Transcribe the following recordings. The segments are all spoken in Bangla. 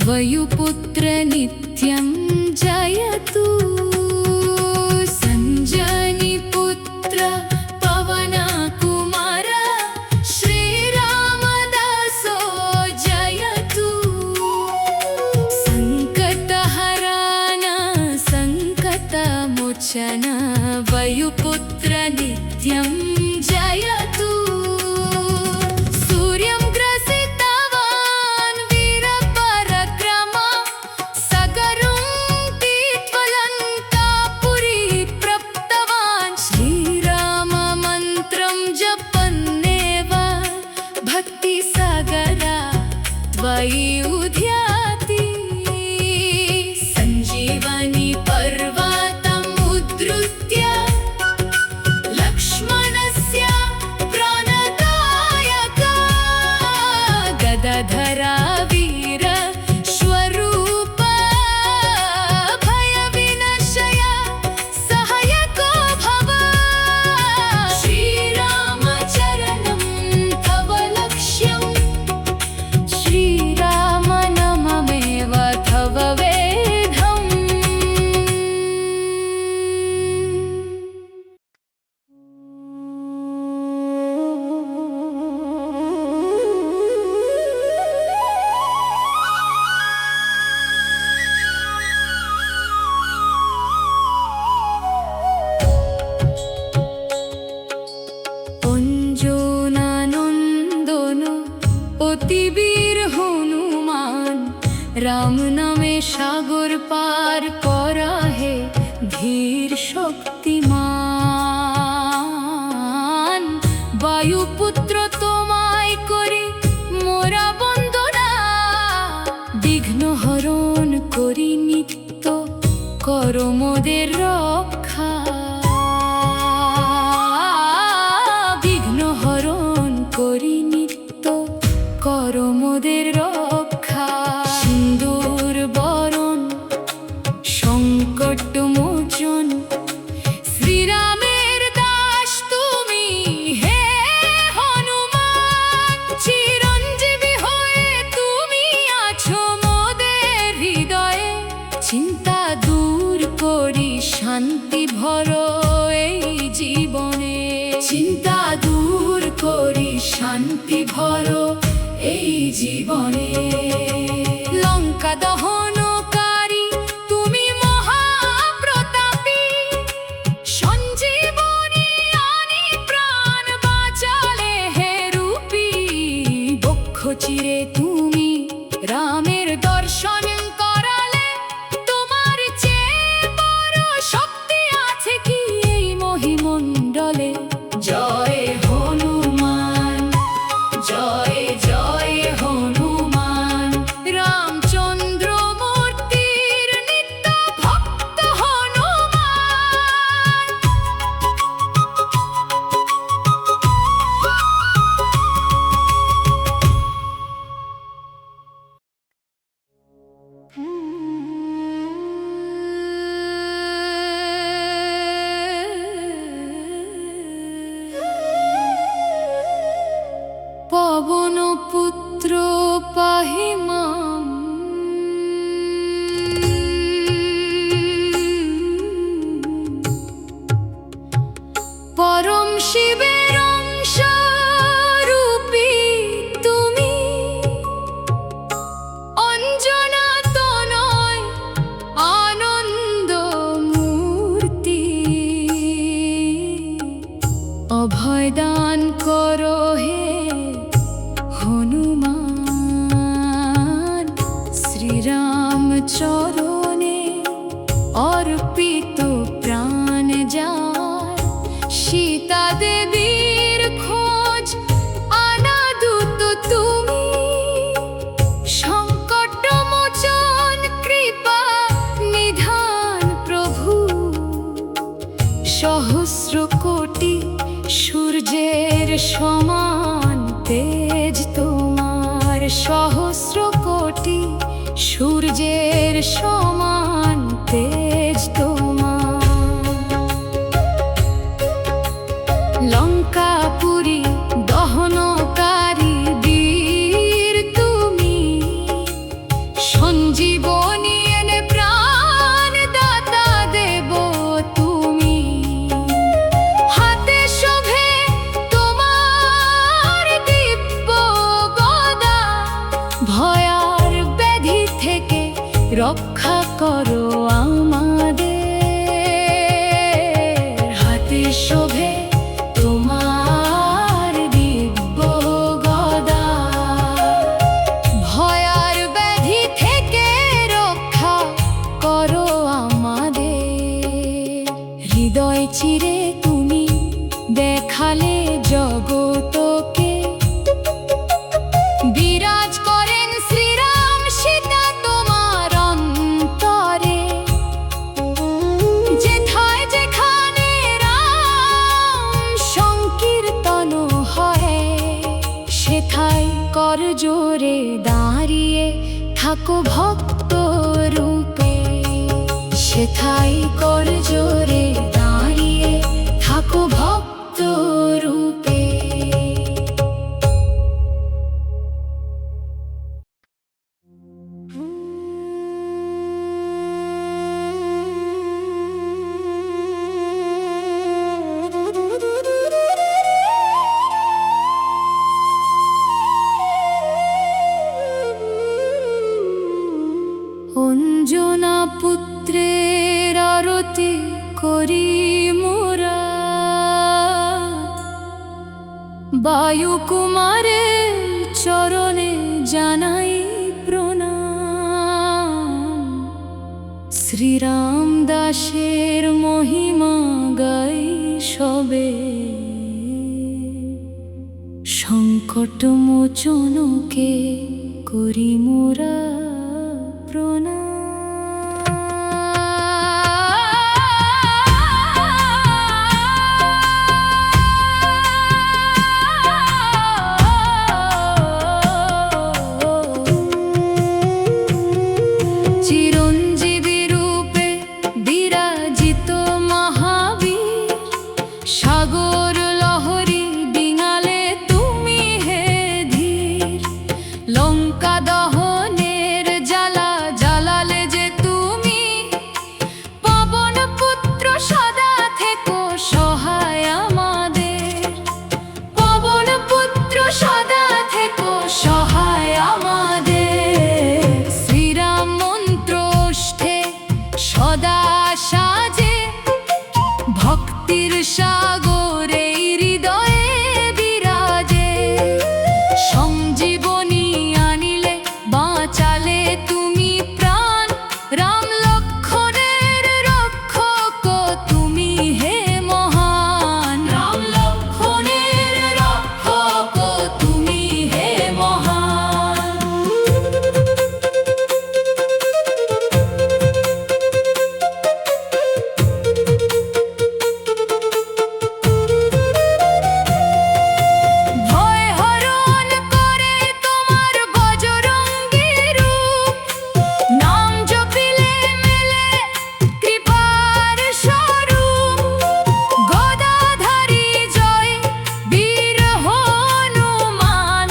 वयुपुत्र नित्यं जयतु। सञ्जनिपुत्र पवनकुमार श्रीरामदासो जयतु। सङ्कटहरण सङ्कटमोचन वयुपुत्र नित्यं जयतु। त्वयि उद्याति सञ्जीवनी पर्वतम् उद्धृत्य लक्ष्मणस्य प्राणदायक गदाधरा वीर स्वरूप भयविनाशय सहायको भव। श्रीरामचरणं तव लक्ष्यम् श्रीरामनाममेव तव वेदम्। অঞ্জনানন্দন অতিবীর হনুমান রাম নামে সাগর পার করা হে ধীর শক্তিমান। বায়ুপুত্র তোমায় করি মোরা বন্দনা বিঘ্ন হরণ করি নিত্য কর মোদের রক্ষা। বিঘ্ন হরণ করি নিত্য কর মোদের রক্ষা। সিন্দুর বরণ সংকট মোচন শ্রীরামের দাস তুমি হে হনুমান। চিরঞ্জীবী হয়ে তুমি আছো মোদের হৃদয়ে। চিন্তা দূর করি শান্তি ভরো এই জীবনে। চিন্তা দূর করি শান্তি ভরো এই জীবনে। লঙ্কা দহনকারী তুমি মহাপ্রতাপী। সঞ্জীবনী আনি প্রাণ বাঁচালে হে রূপী। বক্ষ চিরে তুমি রামের দর্শন করালে। তোমার চেয়ে বড় শক্তি আছে কি এই মহিমণ্ডলে। জয় হনুমান জয় জয় হনুমান। রামচন্দ্র মূর্তির নিত্য ভক্ত হনুমান। পবনপুত্র পাহি মাম। পরম শিবের অংশ রূপী তুমি। অঞ্জনা তনয় আনন্দ মূর্তি। অভয় দান করো হে সমান তেজ তোমার, সহস্র কোটি সূর্যের সমান তেজ তোমার। লঙ্কাপুরী দহনকারী বীর তুমি, সঞ্জীবনী এনে প্রাণ দাতা দেব তুমি। হাতে শোভে তোমার দিব্য গদা, ভয়ার ব্যাধি থেকে রক্ষা করো আমাদের। হাতে শোভে তোমার দিব্য গদা, ভয়ার ব্যাধি থেকে রক্ষা করো আমাদের। হৃদয় চিরে তুমি দেখালে জগতকে, বিরাজ করেন শ্রীরাম সীতা তোমার অন্তরে। যেথায় যেখানে রাম সংকীর্তন হয়, সেথায় কর জোরে দাঁড়িয়ে থাকো ভক্ত রূপে। সেথায় কর জোরে দাঁড়িয়ে থাকো ভক্ত রূপে। অঞ্জনা পুত্রের আরতি করি মোরা, বায়ু কুমারের চরণে জানাই প্রণাম। শ্রীরাম দাসের মহিমা গাই সবে, সংকট মোচনকে করি মোরা প্রণাম। চিরঞ্জীবী রূপে বিরাজিত মহাবীর, সাগর লহরী ডিঙালে তুমি হে ধীর। লঙ্কা দহনের জ্বালা জ্বালালে যে তুমি, পবন পুত্র সদা থেকো সহায় আমাদের। পবন পুত্র সদা থেকো সহায় আমাদের। শ্রীরাম মন্ত্র ওষ্ঠে সদা সাজে, ভক্তির সাগরে হৃদয়ে বিরাজে। সঞ্জীবনী আনিলে বাঁচালে তুমি প্রাণ, রাম লক্ষ্মণের রক্ষক তুমি হে মহান। রাম লক্ষ্মণের রক্ষক তুমি হে মহান। ভয় হরণ করে তোমার বজরঙ্গী রূপ, নাম জপিলে মেলে কৃপার স্বরূপ। গদাধারী জয় বীর হনুমান,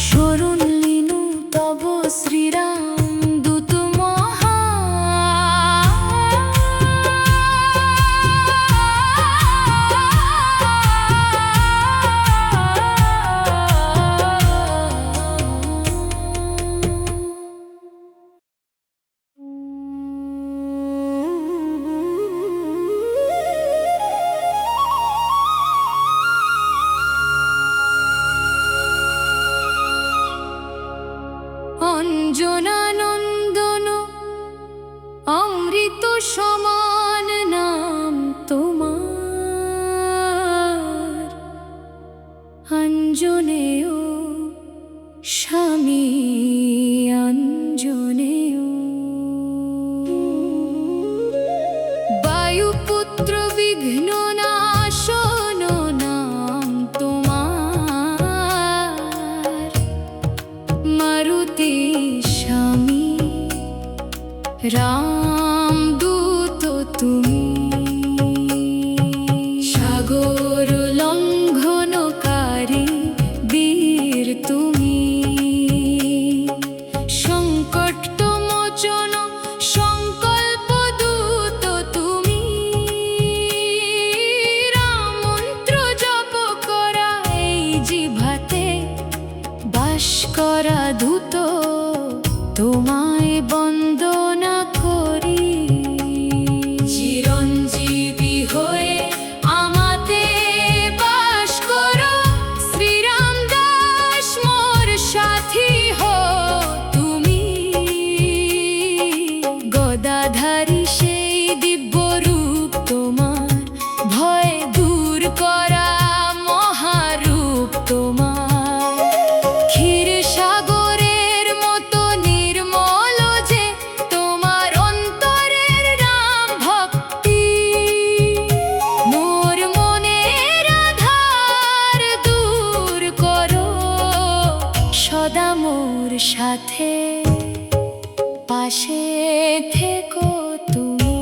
শরণ লিনু তব শ্রীরাম দূত অঞ্জনা নন্দন অমৃত সমান নাম তোমার। অঞ্জনেয় স্বামী অঞ্জনেয়, বায়ুপুত্র বিঘ্ন নাশন নাম তোমার। রামদূত তুমি, সাগর লঙ্ঘনকারী বীর তুমি, সংকট মোচন সংকল্প দূত তুমি, রামমন্ত্র জপ করা এই জিহ্বাতে বাস করা দূত তোমায় বন্দনা করি। চিরঞ্জীবী হয়ে আমাতে বাস করো, শ্রীরাম দাস মোর সাথী হো তুমি, গদাধারী সেই দিব্য রূপ তোমার, ভয় দূর করা মহারূপ তোমার, ক্ষীর সাগরের মতো নির্মল যে তোমার অন্তরের রাম ভক্তি, মোর মনের আধার দূর করো, সদা মোর সাথে পাশে থেকো তুমি।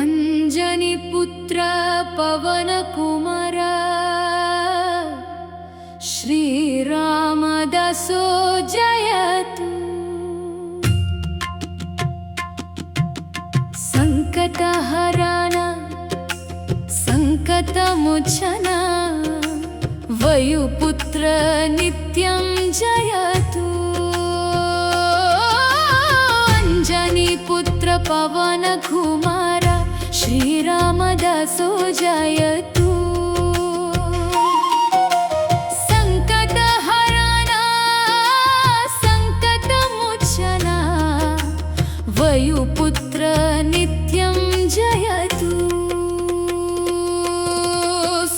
अंजनी पुत्र पवन कुमार, श्रीरामदासो जयतु, संकटहरण संकटमोचन, वायुपुत्र नित्यं जयतु, अंजनी पुत्र पवन कुमार, श्रीरामदासो जयतु, संकटहरण संकटमोचन, वायुपुत्र नित्यं जयतु,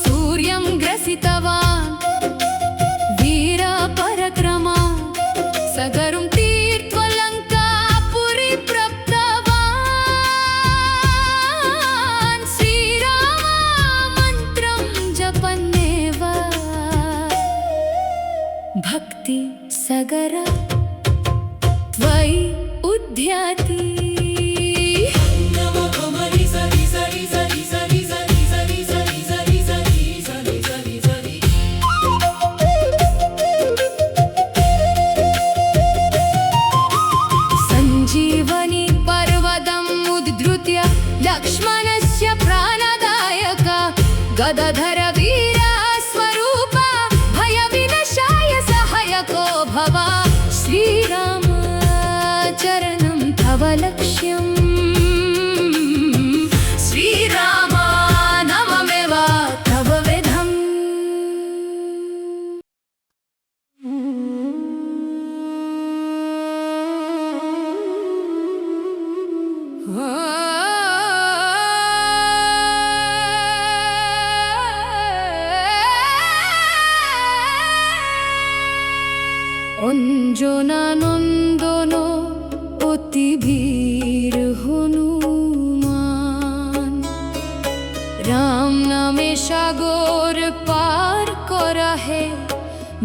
सूर्यं ग्रसितवान् वीरपराक्रमा, सगरुं तीर्त्वा लङ्कापुरी प्राप्तवान्, श्रीराममन्त्रं जपन्नेव भक्ति सगर त्वयि उद्यति। संजीवनी पर्वतम् उद्धृत्य लक्ष्मणस्य प्राणदायक, गदाधर वीरा स्वरूप, भयविनाशाय सहायको भव, श्रीराम चरणं तव लक्ष्यम्, श्रीराम नाममेव तव वेदम्। অঞ্জনানন্দন অতি বীর হনুমান, রাম নামে সাগর পার করা হে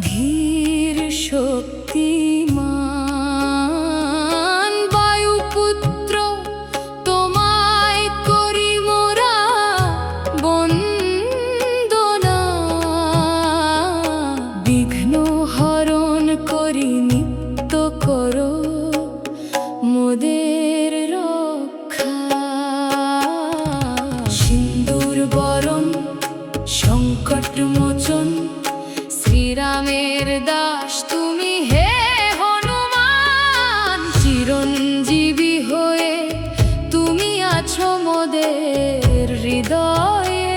ধীর শক্তিমান, বায়ুপুত্র তোমায় করি মোরা বন্দনা, বিঘ্ন হরণ করি নিত্য করো মোদের রক্ষা, সিন্দুর বরণ সংকট মোচন, শ্রীরামের দাস তুমি হে হনুমান, চিরঞ্জীবী হয়ে তুমি আছো মোদের হৃদয়ে,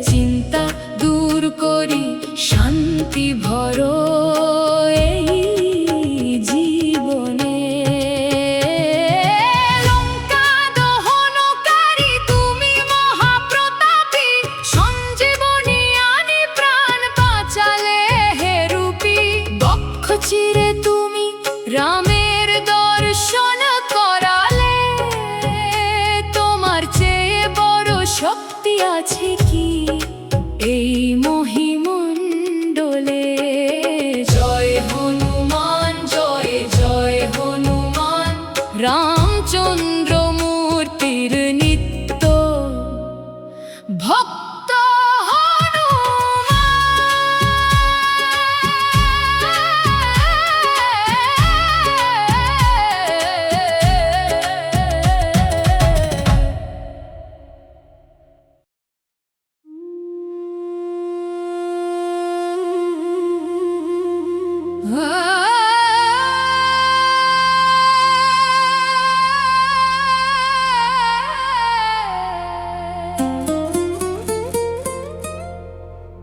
চিন্তা দূর করি শান্তি ভরো এই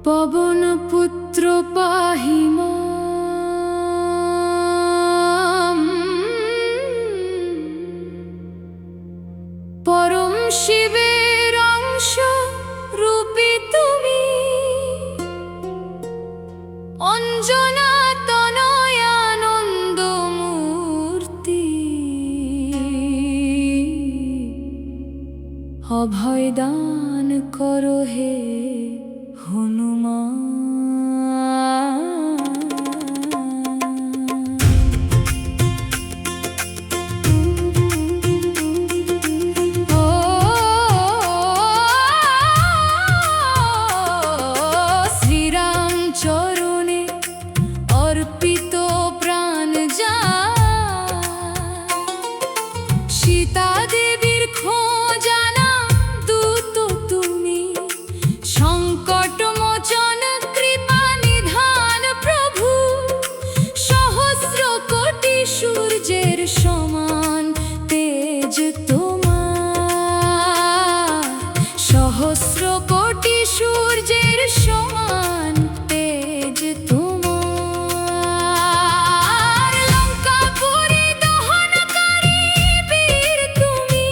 পবন পুত্র পাহি মাম, পরম শিবের অংশ রূপী তুমি, অঞ্জনা তনয় আনন্দ মূর্তি, অভয় দান করো হে হনুমান। শ্রীরাম চরণে অর্পিত প্রাণ যায়, সীতা দেবীর খোঁজানা দূত তুমি, সংকট মোচন কৃপা নিধান প্রভু, সহস্র কোটি সূর্যের সমান তেজ তোমার, সহস্র কোটি সূর্যের সমান তেজ তোমার। লঙ্কাপুরী দহনকারী বীর তুমি,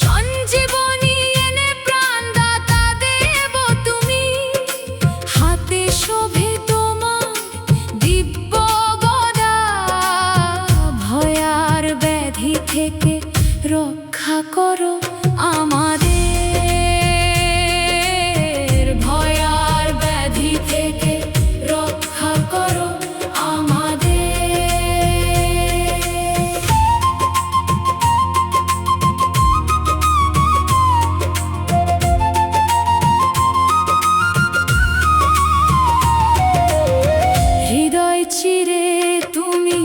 সঞ্জীবনী এনে প্রাণদাতা দেব তুমি, হাতে শোভে তোমার দিব্য গদা, ভয়ার ব্যাধি থেকে রক্ষা করো আমাদের, ভয়ার ব্যাধি থেকে রক্ষা করো আমাদের। হৃদয় চিরে তুমি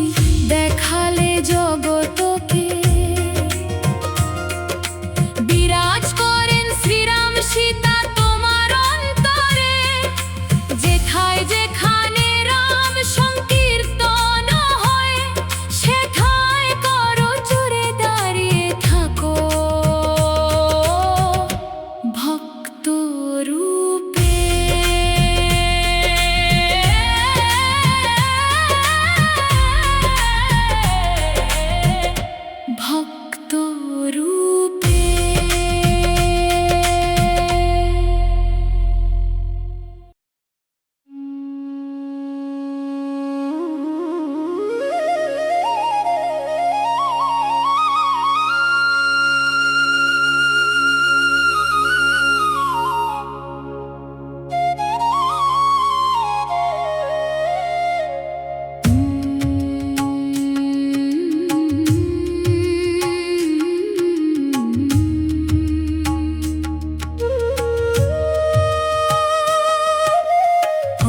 দেখালে জগতকে, বিরাজ করেন শ্রীরাম সীতা তোমার অন্তরে, যেথায় যেখানে রাম সংকীর্তন হয়, সেথায় করো জুড়ে দাঁড়িয়ে থাকো ভক্ত রূপে। ভক্ত রূপে।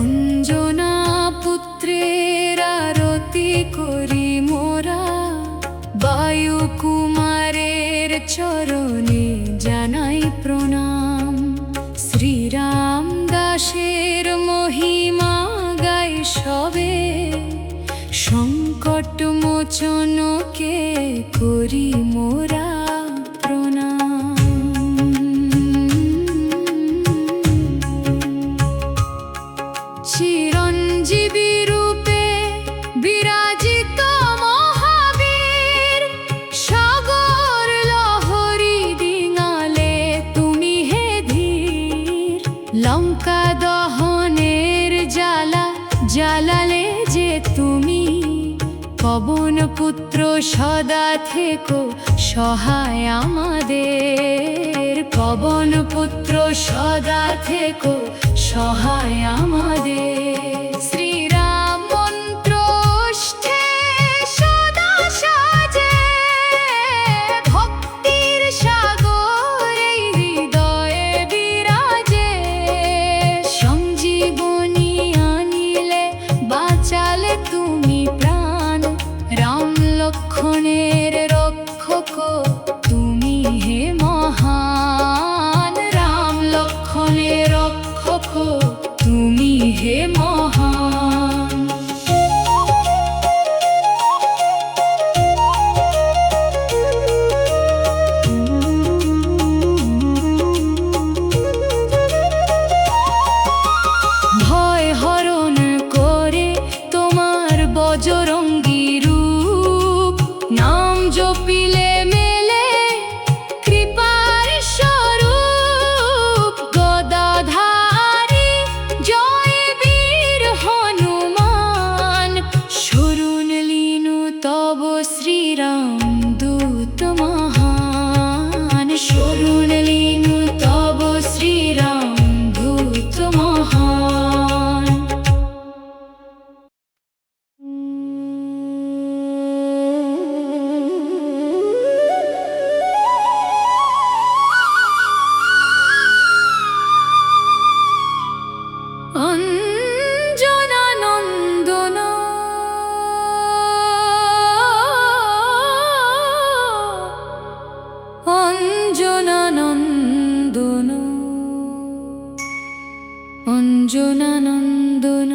অঞ্জনা পুত্রের আরতি করি মোরা, বায়ু কুমারের চরণে জানাই প্রণাম, শ্রীরাম দাসের মহিমা গাই সবে, সংকট মোচনকে করি মোরা প্রণাম। চিরঞ্জীবী রূপে বিরাজিত মহাবীর, সাগর লহরী ডিঙালে তুমি হে ধীর, লঙ্কা দহনের জ্বালা জ্বালালে যে তুমি, পবন পুত্র সদা থেকো সহায় আমাদের, পবন পুত্র সদা থেকো সহায় আমাদের। শ্রীরাম মন্ত্র ওষ্ঠে সদা সাজে, ভক্তির সাগর এই হৃদয়ে বিরাজে, সঞ্জীবনী আনিলে বাঁচালে তুমি প্রাণ, রাম লক্ষ্মণের রক্ষক তুমি হে মহান, রাম লক্ষ্মণের রক্ষক তুমি হে মহান। অঞ্জনানন্দন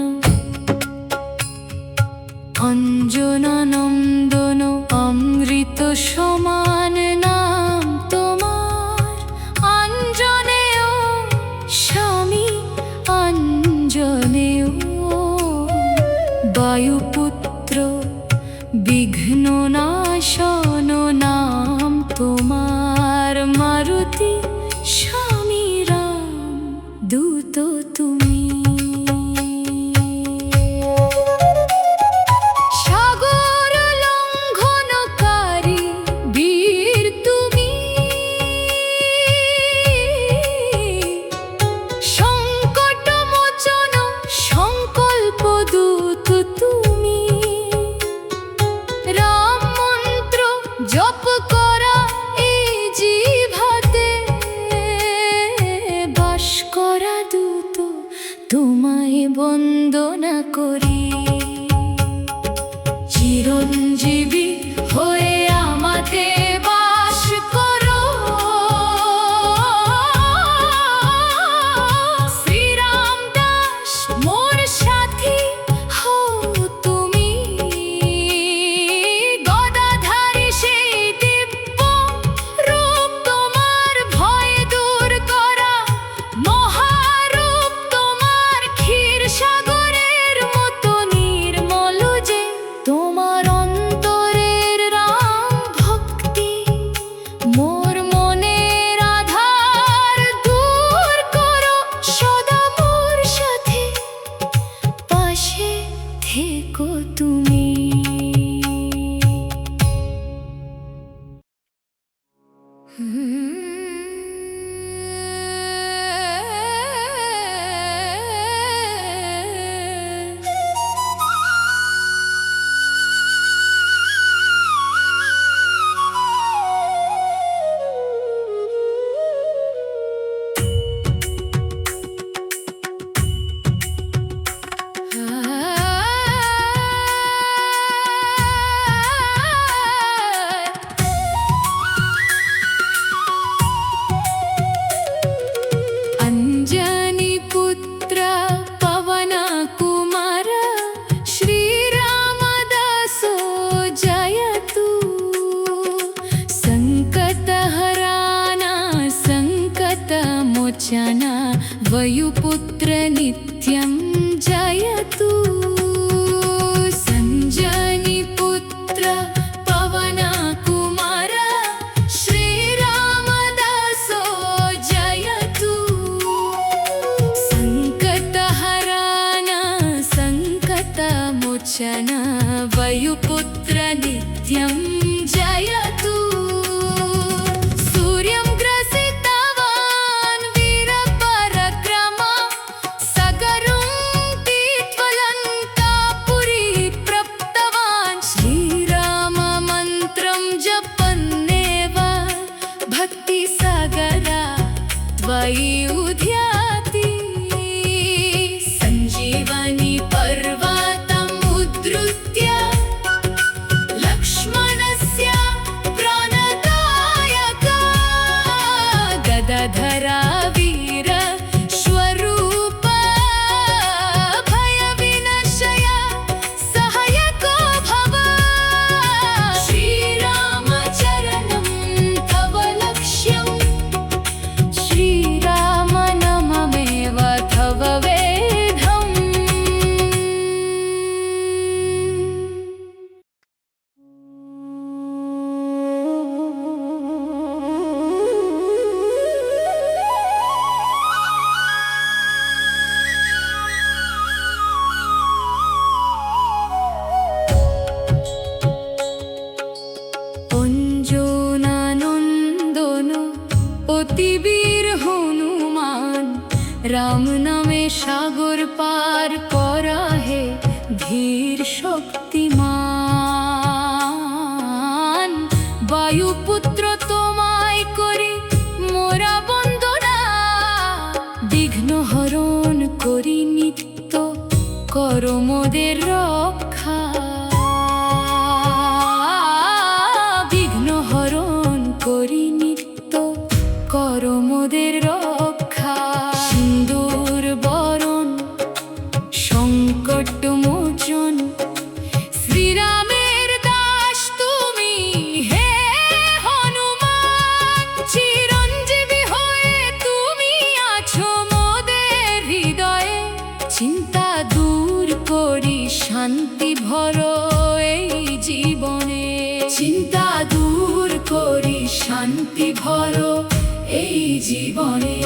অঞ্জনানন্দন অমৃত সমান নাম তোমার। অঞ্জনেয় স্বামী অঞ্জনেয়, বায়ুপুত্র বিঘ্ননাশন নাম তোমার। মারুতি স্বামী রাম দূত তুমি। সাগর লঙ্ঘনকারী বীর তুমি, সংকট মোচন সংকল্প দূত তুমি। রাম মন্ত্র জপ করা এই জিহ্বাতে, বাস করা দূত তোমায় বন্দনা করি। চিরঞ্জীবী হয়ে আমাতে বাস করো, শ্রীরাম দাস মোর সাথী হও তুমি। গদাধারী সেই দিব্য রূপ তোমার, ভয় দূর করা মহারূপ তোমার। ক্ষীর সাগরের মতো নির্মল যে তোমার অন্তরের রাম ভক্তি। মোর মনের আধার দূর করো, সদা মোর সাথে পাশে থেকো তুমি। अंजनी पुत्र पवन कुमार, श्रीरामदासो जयतु। संकटहराना संकटमोचना, वायुपुत्र नित्यं जयतु। संजनी पुत्र पवन कुमार, श्रीरामदासो जयतु। संकटहराना संकटमोचना, वायुपुत्र नित्यं जयतु। सूर्यं ग्रसितवान् वीरपराक्रम, सागरं तीर्त्वा लङ्कापुरी प्राप्तवान्। श्रीराममन्त्रं जपन्नेव भक्तिसागरा त्वयि उद्याति। सञ्जीवनी पर्वतम् उद्धृत्य लक्ष्मणस्य प्राणदायका, गदाधरा वीर स्वरूप भयविनाशय सहायको भव। श्रीरामचरणं तव लक्ष्यं, श्रीरामनाममेव तव वेदम्। অঞ্জনানন্দন অতিবীর হনুমান, রাম নামে সাগর পার করা হে ধীর শক্তিমান। বায়ুপুত্র তোমায় করি মোরা বন্দনা, বিঘ্ন হরণ করি নিত্য করো মোদের রক্ষা। বিঘ্ন হরণ করি নিত্য করো মোদের রক্ষা। সিন্দুর বর ধরো এই জীবনে।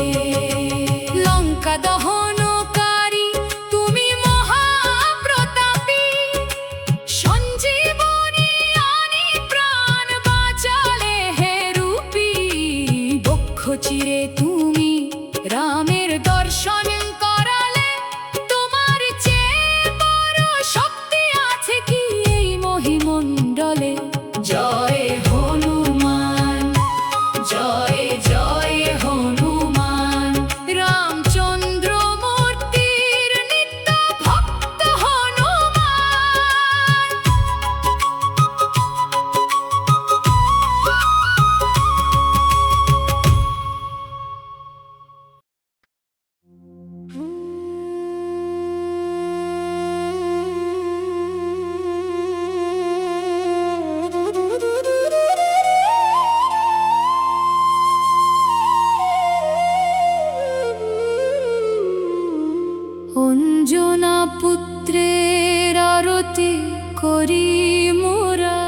লঙ্কা দহনকারী তুমি মহাপ্রতাপী, সঞ্জীবনী আনি প্রাণ বাঁচালে হে রূপী। বক্ষ চিরে তুমি রামের দর্শন করালে, তোমার চেয়ে বড় শক্তি আছে কি এই মহিমণ্ডলে। জয় হনুমান, জয় জয় হনুমান, রামচন্দ্র মূর্তির নিত্য ভক্ত হনুমান। অঞ্জনা পুত্রের আরতি করি মোরা,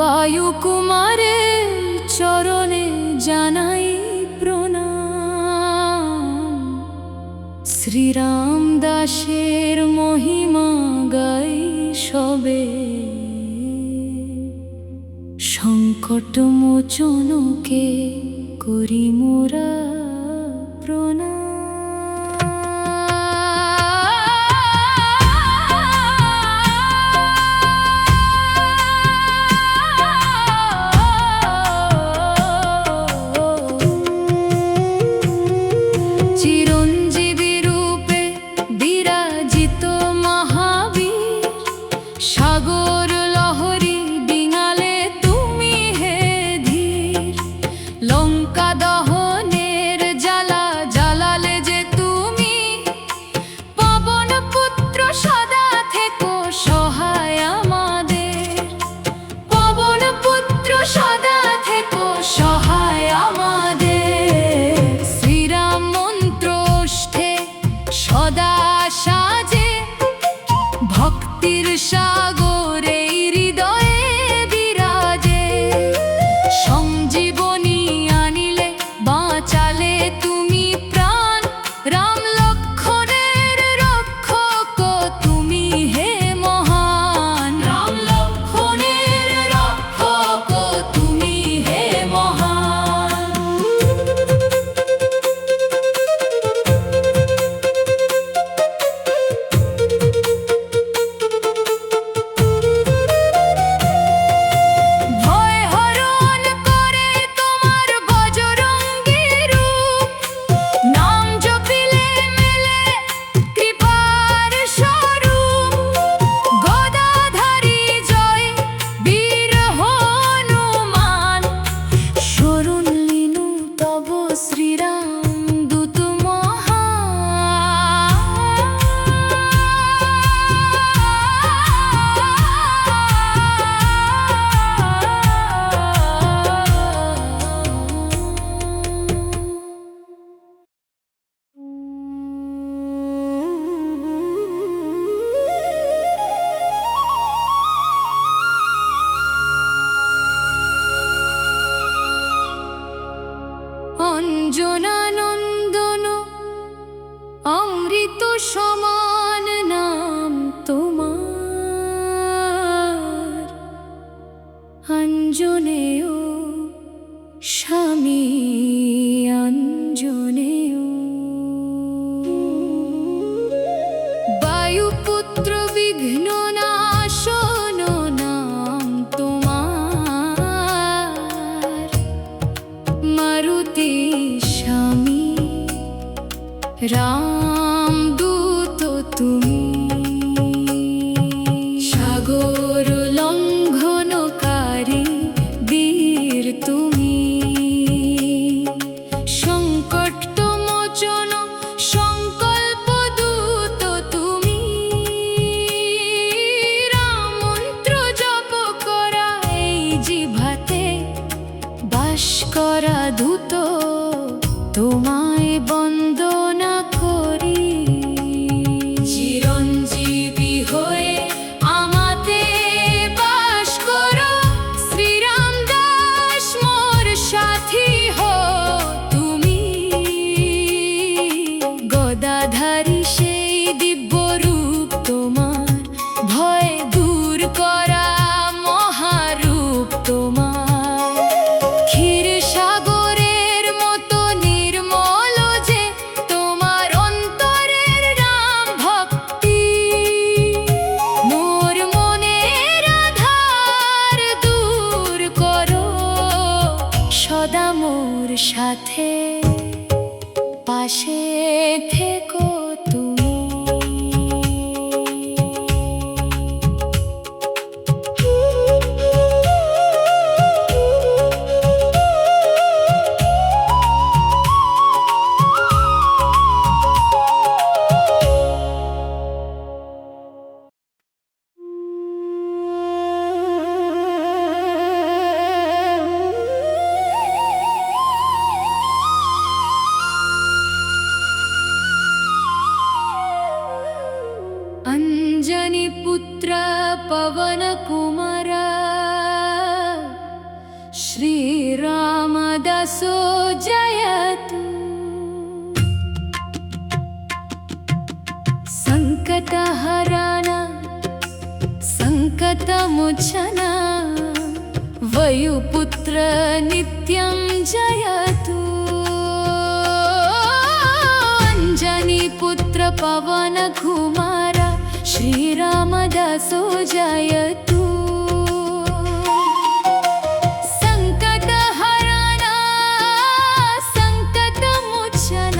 বায়ু কুমারের চরণে জানাই প্রণাম। শ্রীরাম দাসের মহিমা গাই সবে, সংকট মোচনকে করি মোরা প্রণাম। চিরঞ্জীবী রূপে বিরাজিত মহাবীর, সাগর লহরী ডিঙালে তুমি হে ধীর। লঙ্কা দহনের জ্বালা জ্বালালে যে তুমি, পবন পুত্র সদা থেকো সহায় আমাদের। পবন পুত্র সদা থেকো সহায় আমাদের। শ্রীরাম মন্ত্র ওষ্ঠে সদা সাজে, ভক্তির সাগরে হৃদয়ে বিরাজে। সঞ্জীবনী আনিলে বাঁচালে তুমি প্রাণ, রাম লক্ষ্মণের রক্ষক তুমি হে মহান। রাম লক্ষ্মণের রক্ষক তুমি হে মহান। ভয় হরণ করে তোমার বজরঙ্গী রূপ, নাম জপিলে মেলে কৃপার স্বরূপ। গদাধারী জয় বীর হনুমান, শরণ লিনু তব শ্রীরাম দূত অঞ্জনা নন্দন, অমৃত সমান নাম তোমার। অঞ্জনেয় স্বামী অঞ্জনেয়, বায়ুপুত্র বিঘ্ন নাশন নাম তোমার। মারুতি স্বামী রামদূত তুমি। সাগর লঙ্ঘনকারী বীর তুমি, সংকট মোচন সংকল্প দূত তুমি। রাম মন্ত্র জপ করা এই জিভাতে, বাস করা দূত তোমায় বন্দনা করি। চিরঞ্জীবী হয়ে আমাতে বাস করো শ্রীরাম। পাশে থেকো তুমি। अंजनी पुत्र पवन कुमार श्रीरामदासो जयतु। संकटहरण संकटमोचन वायुपुत्र नित्यं जयतु। अंजनी पुत्र पवन कुमार श्रीरामदासो जयतु। संकटहरण संकटमोचन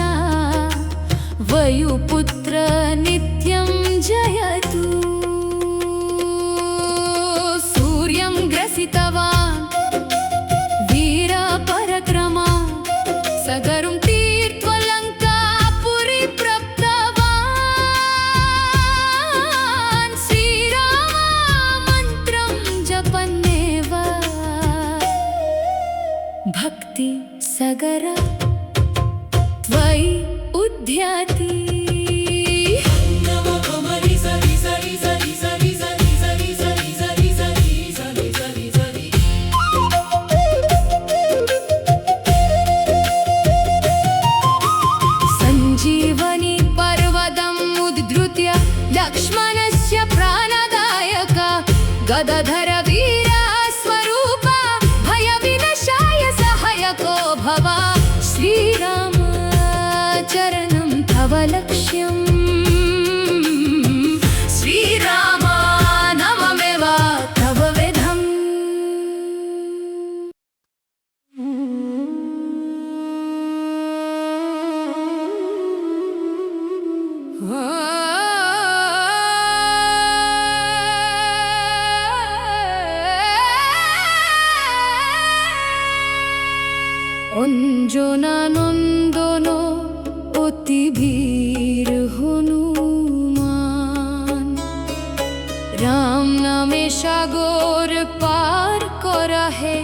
वायुपुत्र नित्यं जयतु। सूर्यं ग्रसितवान् वीरपराक्रमा सगरुं तीर्त्वा लङ्कापुरी प्राप्तवान्। श्रीराममन्त्रं जपन्नेव भक्ति सगर त्वयि उद्यति। संजीवनी पर्वतम् उद्धृत्य लक्ष्मणस्य प्राणदायक गदाधर वीर स्वरूप भयविनाशाय सहायको भव। श्रीराम चरणं तव लक्ष्यम् श्रीराम नाममेव तव वेदम्। অঞ্জনা নন্দন অতি বীর হনুমান। রাম নামে সাগর পার করা হে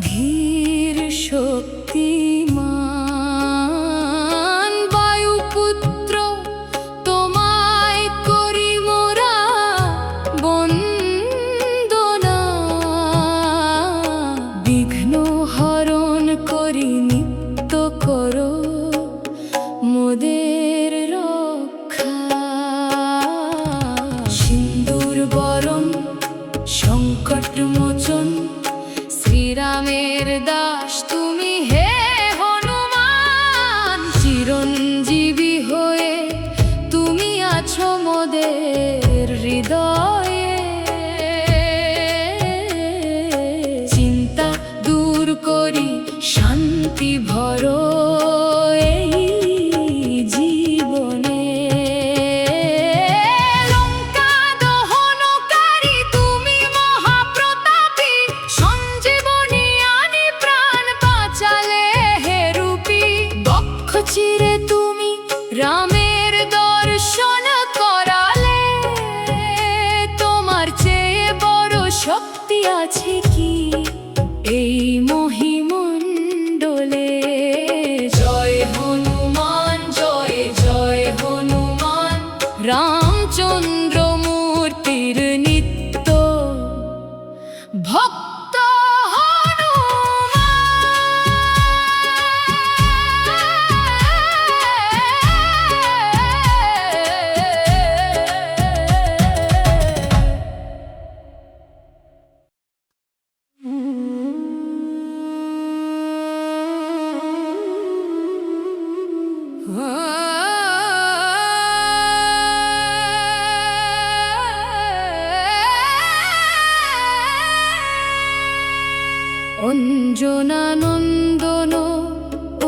ধীর শক্তিমান। বায়ুপুত্র তোমায় করি মোরা বন্দনা। বিঘ্ন হরণ করি নিত্য করো মোদের রক্ষা। সিন্দুর বরণ সংকট মোচন শ্রীরামের দাস তুমি হে হনুমান। চিরঞ্জীবী হয়ে তুমি আছো মোদের হৃদয়ে। চিন্তা দূর করি শান্তি ভরো এই জীবনে। লঙ্কা দহনকারী তুমি মহাপ্রতাপী। সঞ্জীবনী আনি প্রাণ বাঁচালে হে রূপী। বক্ষ চিরে তুমি রামের দর্শন করালে। তোমার চেয়ে বড় শক্তি আছে কি এই মহিমণ্ডলে। জয় হনুমান জয় জয় হনুমান। রামচন্দ্র মূর্তির নিত্য ভক্ত অঞ্জনা নন্দন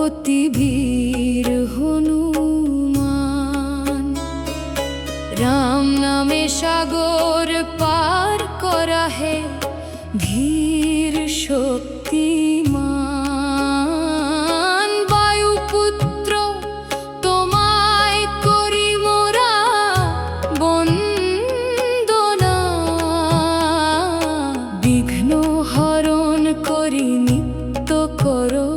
অতি বীর সাগর পার করা হে ধীর শক্তিমান বায়ুপুত্র তোমায় করি মোরা বন্দনা বিঘ্ন হরণ করি নিত্য করো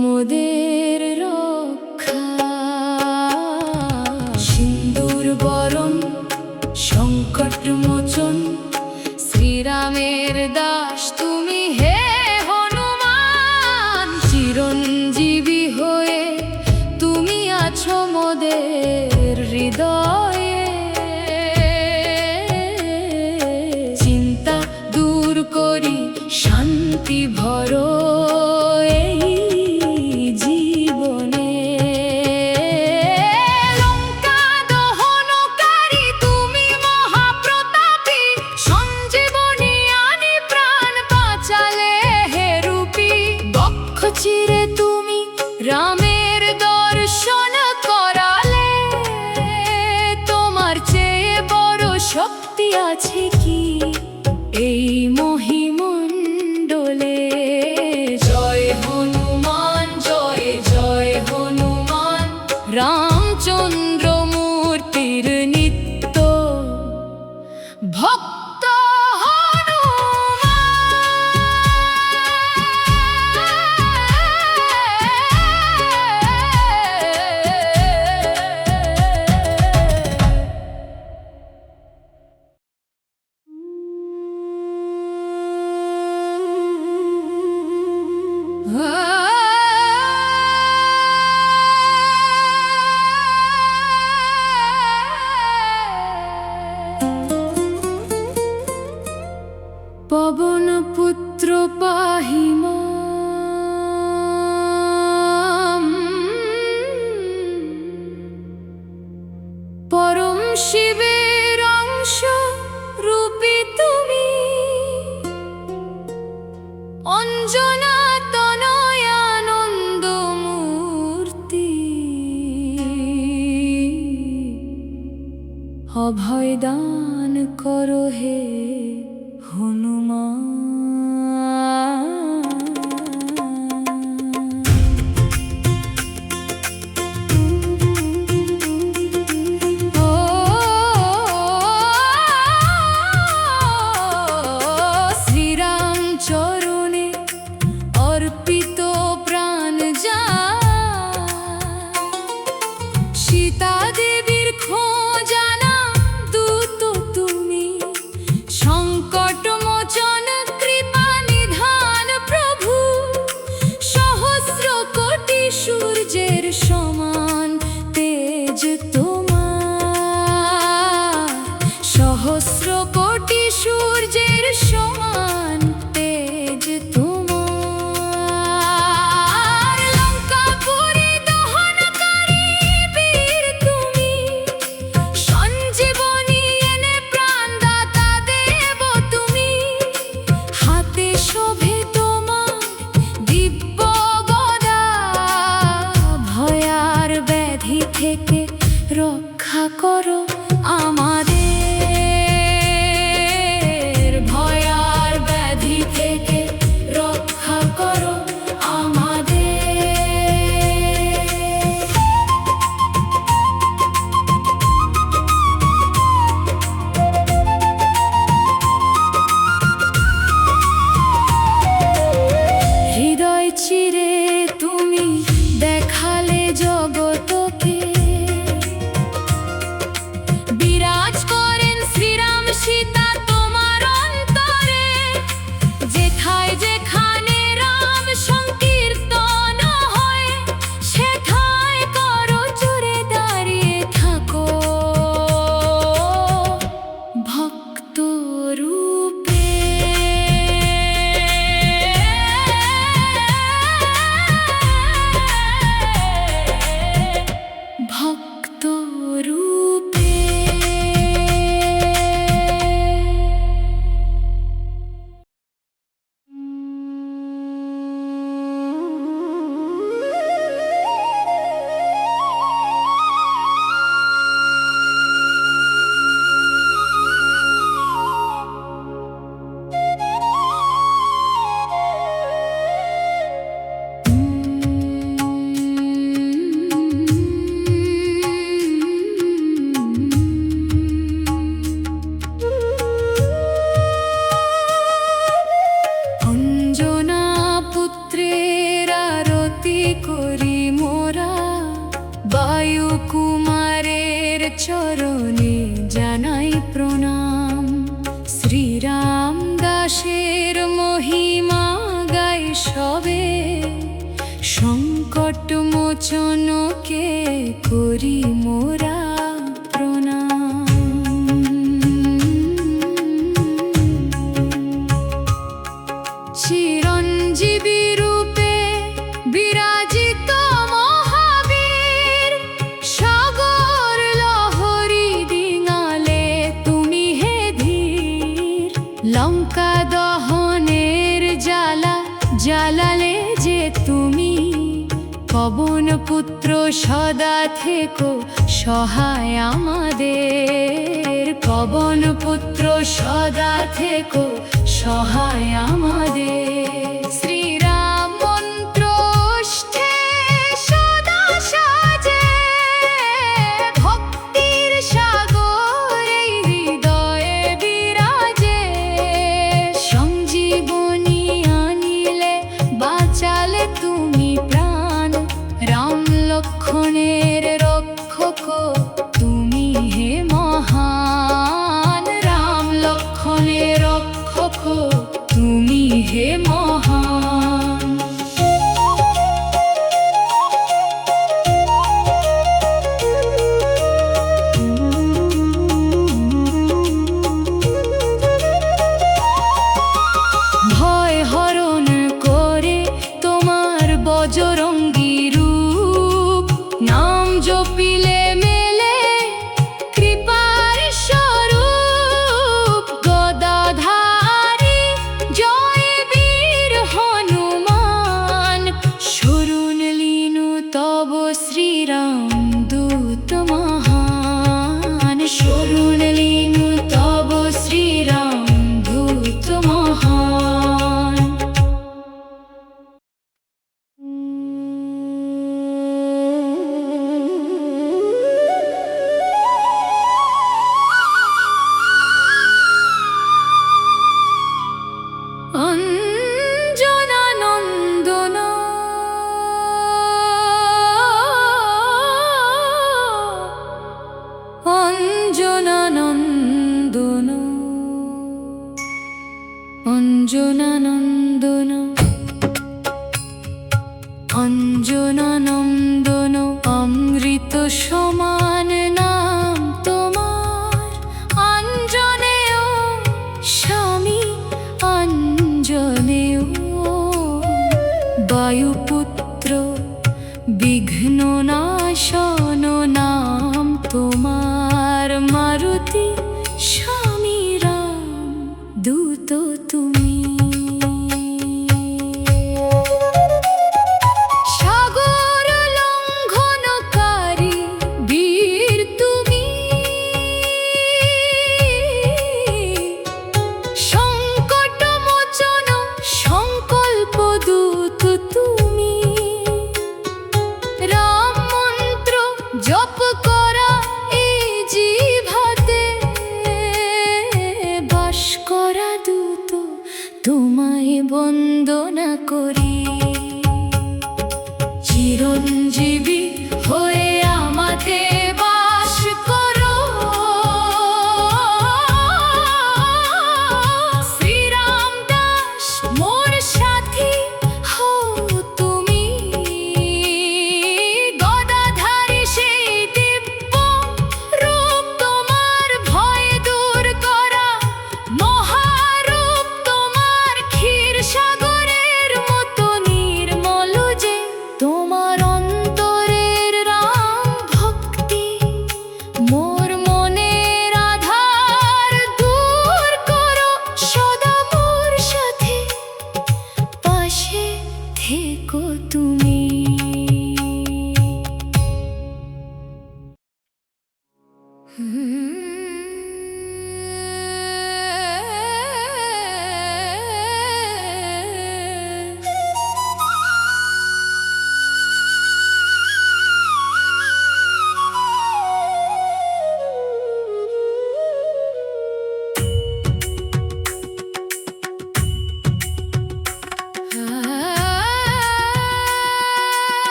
মোদের রক্ষা সিন্দুর বরণ সংকট মোচন শ্রীরামের দাস তুমি হে হনুমান চিরঞ্জীবী হয়ে তুমি আছো মোদের হৃদয়ে চিন্তা দূর করি শান্তি ভরো এই জীবনে লঙ্কা দহনকারী তুমি মহাপ্রতাপী সঞ্জীবনী আনি প্রাণ বাঁচালে হে রূপী বক্ষ চিরে তুমি রামের দর্শন করালে তোমার চেয়ে বড় শক্তি আছে কি এই মহিমণ্ডলে জয় হনুমান জয় জয় হনুমান রামচন্দ্র মূর্তির নিত্য ভক্ত পবন পুত্র পাহি মাম পরম শিবের অংশ রূপী তুমি অঞ্জনা তনয় আনন্দ মূর্তি অভয় দান করো হে হনুমান ও শ্রীরাম চরণে অর্পিত প্রাণ যা সীতা দেবীর খোঁজানা দূত তুমি সংকট মোচন কৃপা নিধান প্রভু সহস্র কোটি সূর্যের সমান তেজ তোমার সহস্র কোটি সূর্যের সমান তেজ তোমার লঙ্কাপুরী দহনকারী বীর তুমি সঞ্জীবনী এনে প্রাণদাতা দেব তুমি হাতে শোভে তোমার দিব্য গদা ভয়ার ব্যাধি থেকে রক্ষা করো আমাদের ভয়ার ব্যাধি থেকে রক্ষা করো আমাদের হৃদয় চিরে তুমি দেখালে জগতকে চরণে জানাই প্রণাম। শ্রীরাম দাসের মহিমা গাই সবে, সংকট মোচনকে করি মোরা প্রণাম। চিরঞ্জীবী রূপে বিরাজিত মহাবীর, সাগর লহরী ডিঙালে তুমি হে ধীর। লঙ্কা দহনের জ্বালা জ্বালালে যে তুমি, পবন পুত্র সদা থেকো সহায় আমাদের। পবন পুত্র সদা থেকো সহায় আমাদের। শ্রীরাম মন্ত্র ওষ্ঠে সদা সাজে, ভক্তির সাগর এই হৃদয়ে বিরাজে। সঞ্জীবনী আনিলে বাঁচালে তুমি প্রাণ, রাম লক্ষ্মণের রক্ষক তুমি হে মহান। রাম লক্ষ্মণের রক্ষক তুমি হে মহান। ভয় হরণ করে তোমার বজরঙ্গী রূপ, নাম জপিলে মেলে কৃপার স্বরূপ। গদাধারী জয় বীর হনুমান, শরণ লিনু তব শ্রীরাম দূত মহান। শরণ লিনু তব শ্রীরাম দূত মহান। অঞ্জনানন্দন অঞ্জনানন্দন অঞ্জনানন্দন অঞ্জনানন্দন। অমৃত সমান নাম তোমার, অঞ্জনেয় স্বামী অঞ্জনেয়। বায়ুপুত্র বিঘ্ন নাশন নাম তোমার, মারুতি স্বামী রাম দূত তুমি। সাগর লঙ্ঘনকারী বীর তুমি, সংকট মোচন সংকল্প দূত তুমি। রাম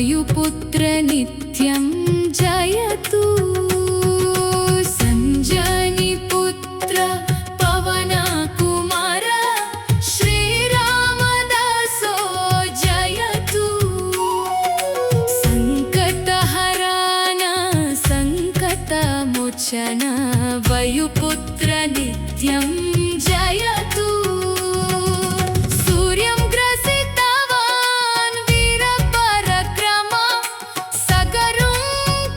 वायुपुत्र नित्यं जयतु सञ्जनिपुत्र पवनकुमार श्रीरामदासो जयतु सङ्कटहरण सङ्कटमोचन वायुपुत्र नित्यं जयतु सूर्यं ग्रसितवान् वीरपराक्रम सगरं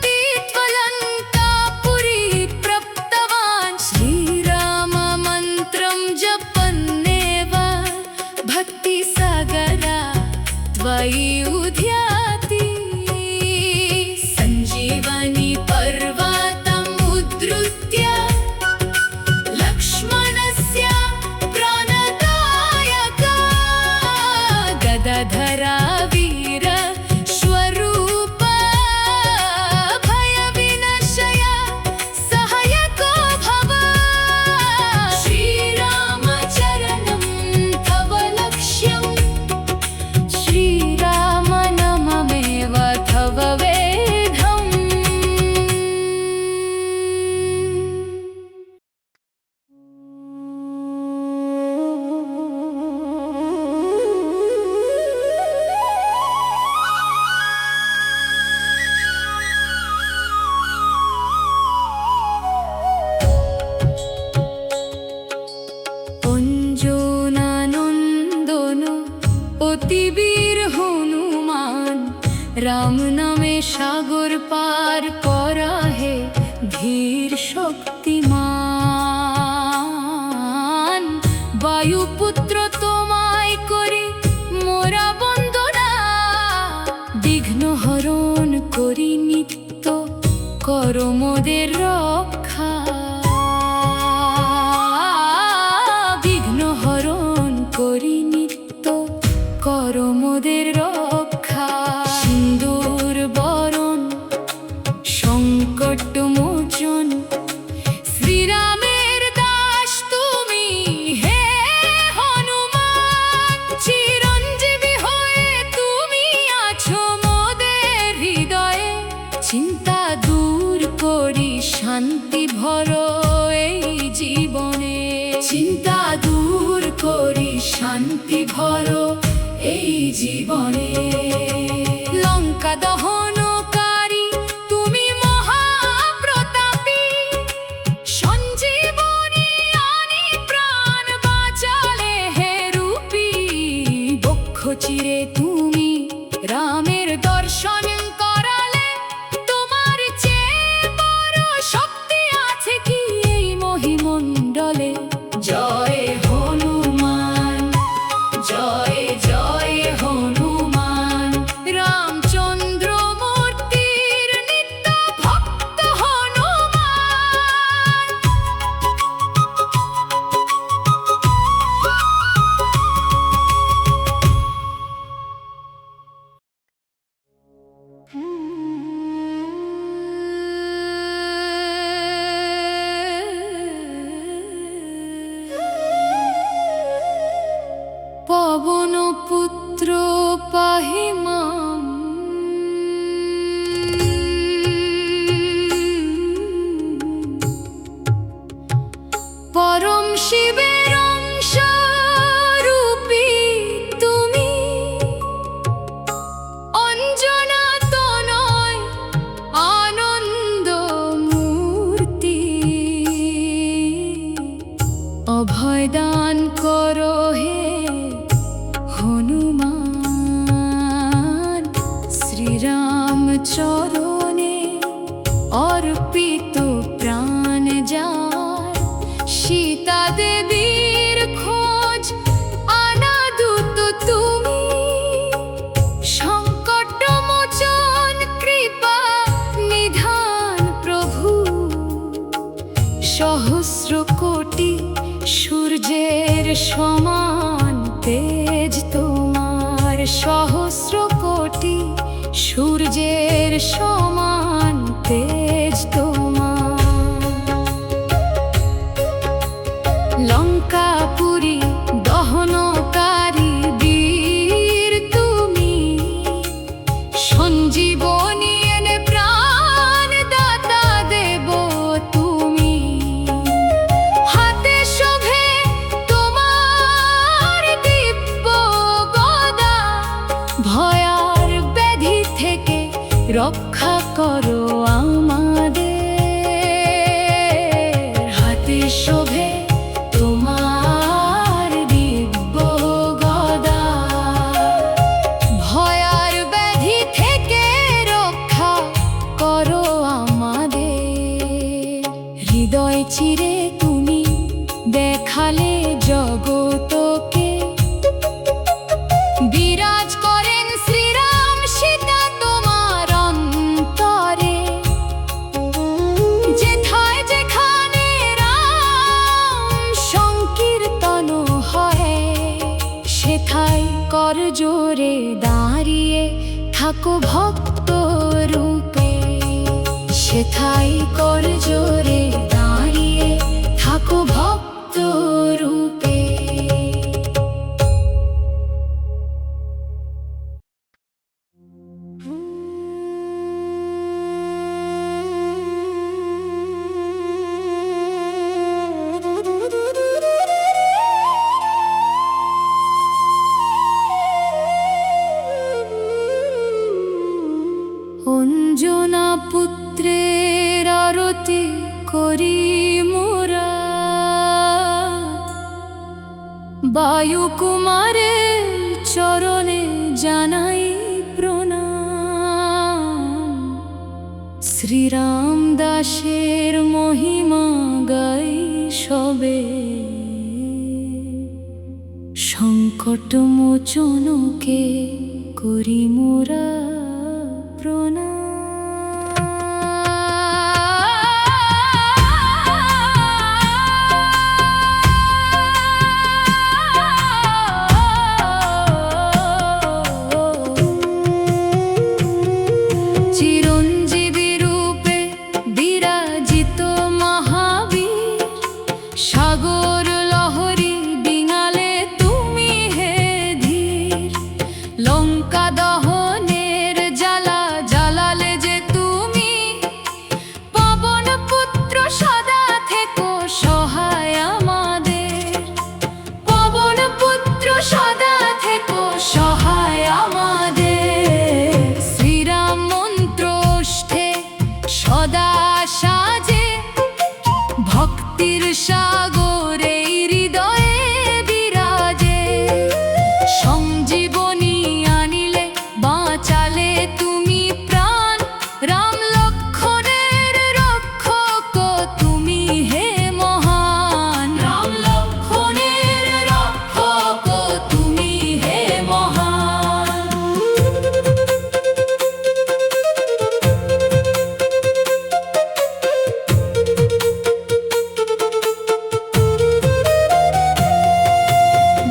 तीज्वलङ्कापुरी प्राप्तवान् श्रीराममन्त्रं जपन्नेव भक्तिसागरा त्वयि उद्याति सञ्जीवनी पर्वतम् उद्धृत्य लक्ष्मणस्य प्राणदायका गदाधरा वीर स्वरूप भयविनाशय सहायको भव श्रीरामचरणं तव लक्ष्यं श्रीरामनाममेव तव वेदम् অঞ্জনানন্দন অতিবীর হনুমান রাম নামে সাগর পার করা হে ধীর শক্তিমান বায়ুপুত্র তোমায় করি মোরা বন্দনা বিঘ্ন হরণ করি নিত্য কর মোদের রক্ষা বিঘ্ন হরণ করি নিত্য কর মোদের রক্ষা সিন্দুর বরণ সংকট মোচন শ্রীরামের দাস তুমি হে হনুমান চিরঞ্জীবী হয়ে তুমি আছো মোদের হৃদয়ে চিন্তা দূর করি শান্তি ভর এই জীবনে চিন্তা দূর করি শান্তি ভর এই জীবনে লঙ্কা দহনকারী তুমি মহাপ্রতাপী সঞ্জীবনী আনি প্রাণ বাঁচালে হে রূপী বক্ষ চিরে তুমি রামের দর্শন করালে তোমার চেয়ে বড় শক্তি আছে কি এই মহিমণ্ডলে জয় হনুমান জয় জয় হনুমান রামচন্দ্র মূর্তির নিত্য ভক্ত হনুমান পবনপুত্র পাহি মাম পরম শিবের অংশ রূপী তুমি অঞ্জনা তনয় আনন্দ মূর্তি অভয় দান করো হে হনুমান শ্রীরাম চরণে অর্পিত প্রাণ যায় সীতা দেবীর খোঁজ আনা দূত তুমি সংকট মোচন কৃপা নিধান প্রভু সহস্র কোটি সূর্যের সমান তেজ তোমার সহস্র কোটি সূর্যের সমান তেজ তোমার লঙ্কাপুরী দহনকারী বীর তুমি রক্ষা করো আমাদের। হাতে শোভে তোমার দিব্য গদা, ভয় আর ব্যাধি থেকে রক্ষা করো আমাদের। হৃদয় চিরে তুমি দেখালে জগতকে, বিরাজ করেন শ্রীরাম সীতা তোমার অন্তরে। যেথায় যেখানে রাম সংকীর্তন হয়, সেথায় কর জোরে দাঁড়িয়ে থাকো ভক্ত রূপে। সেথায় কর জোরে দাঁড়িয়ে থাকো ভক্ত রূপে। অঞ্জনা পুত্রের আরতি করি মোরা, বায়ুকুমারের চরণে জানাই প্রণাম। শ্রীরাম দাসের মহিমা গাই সবে, সংকট মোচনকে করি মোরা প্রণাম। চিরঞ্জীবী রূপে বিরাজিত মহাবীর, সাগর লহরী ডিঙালে তুমি হে ধীর। লঙ্কা দহনের জ্বালা জ্বালালে যে তুমি, পবন পুত্র সদা থেকো সহায় আমাদের। পবন পুত্র সদা থেকো সহায় আমাদের। শ্রীরাম মন্ত্রষ্ঠে সদা সাজে, ভক্তির সাগরে হৃদয়ে বিরাজে। সঞ্জীবনী আনিলে বাঁচালে তুমি প্রাণ, রাম লক্ষ্মণের রক্ষক তুমি হে মহান। রাম লক্ষ্মণের রক্ষক তুমি হে মহান।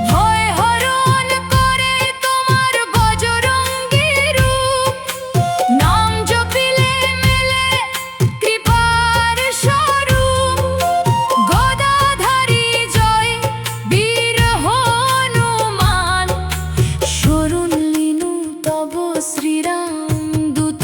ভয় হরণ করে তোমার বজরঙ্গী রূপ, নাম জপিলে মেলে কৃপার স্বরূপ। গদাধারী জয় বীর হনুমান, শরণ লিনু তব শ্রীরাম দূত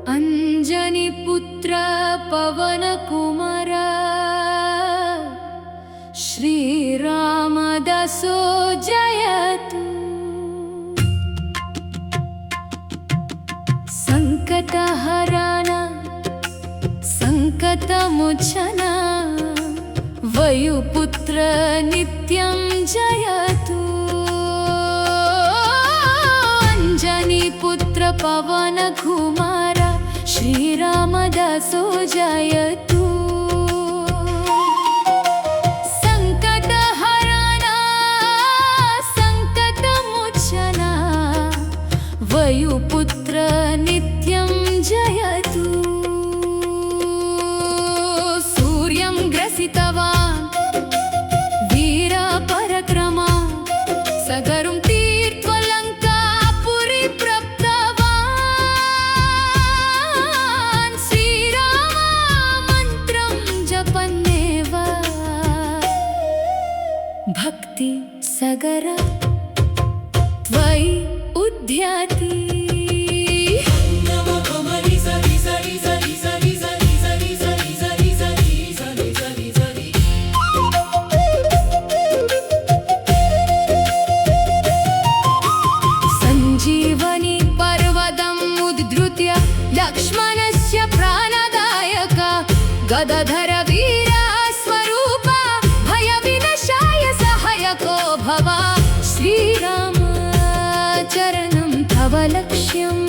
अंजनी पुत्र पवन कुमार, श्रीराम दासो जयतु। संकट हरण संकट मोचन, वायुपुत्र नित्यं जयतु। अंजनी पुत्र पवन कुमार, श्रीराम दासो जयतु। संकट हरण संकट मोचन, वायुपुत्र नित्यं जयतु। सूर्यं ग्रसितवान् वीर पराक्रमा, सगरुं तीर्त्वा लङ्कापुरी प्राप्तवान्। श्रीराम सगरा त्वयि उद्याति संजीवनी पर्वतम् उद्धृत्य लक्ष्मणस्य प्राणदायक गदाधर वीरा स्वरूप भयविनाशाय सहायको भव श्रीराम चरणं तव लक्ष्यम्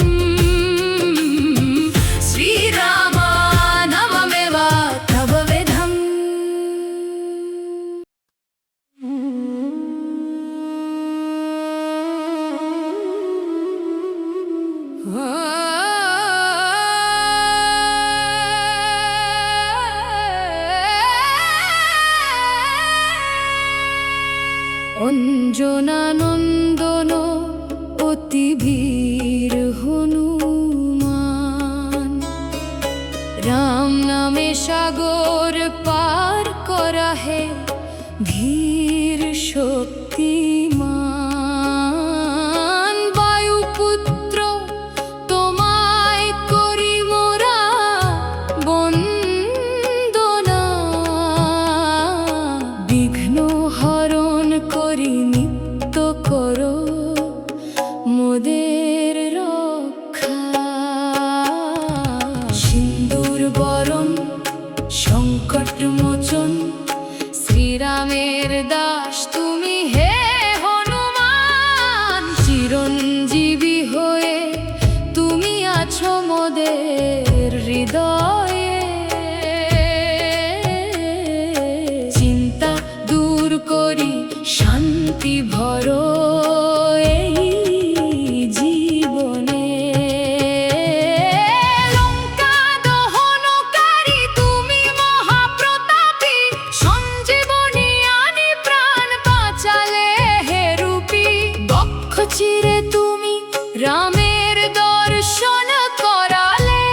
श्रीराम नममेव तव विधम् অঞ্জনানন্দন অতি বীর হনুমান রাম নামে সাগর পার করা হে ধীর শক্তিমান বায়ুপুত্র তোমায় করি মোরা বন্দনা বিঘ্ন হরণ করি নিত্য করো মোদের রক্ষা সিন্দুর বরণ সংকট মোচন শ্রীরামের দাস তুমি হে হনুমান চিরঞ্জীবী হয়ে তুমি আছো মোদের হৃদয়ে চিন্তা দূর করি শান্তি ভরো এই জীবনে লঙ্কা দহনকারী তুমি মহাপ্রতাপী সঞ্জীবনী আনি প্রাণ বাঁচালে হে রূপী বক্ষ চিরে তুমি রামের দর্শন করালে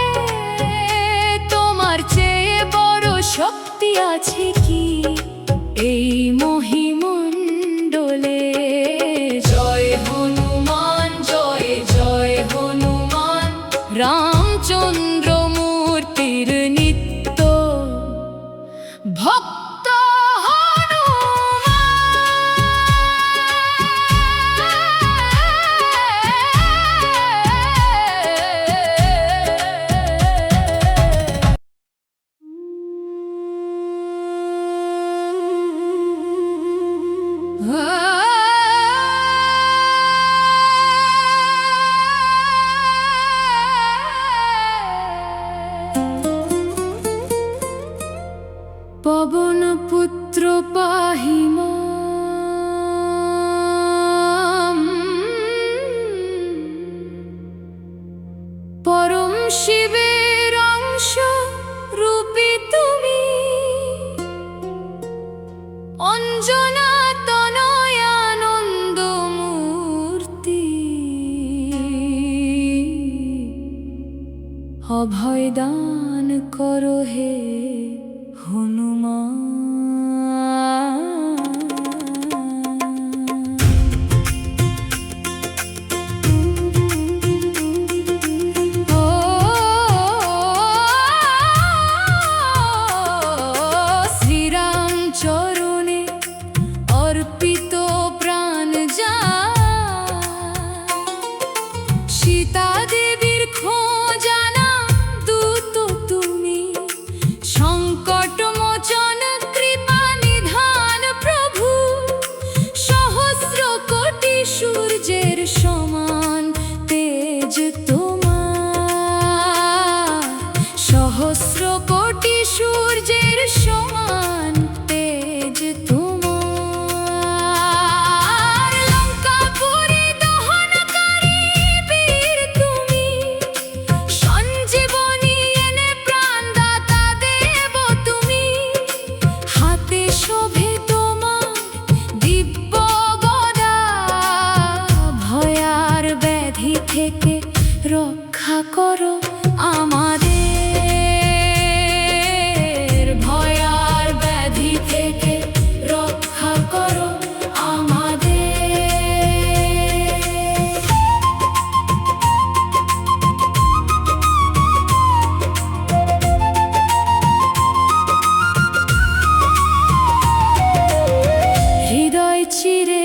তোমার চেয়ে বড় শক্তি আছে কি এই মহিমণ্ডলে জয় হনুমান জয় জয় হনুমান রামচন্দ্র মূর্তির নিত্য ভক্ত পবন পুত্র পাহি মাম পরম শিবের অংশ রূপী তুমি অঞ্জনা তনয়ানন্দ মূর্তি অভয় দান করো হে হনুমান ও শ্রীরাম চরণে অর্পিত প্রাণ যায় সীতা দেবীর খোঁজানা দূত তুমি সঙ্গ চিরে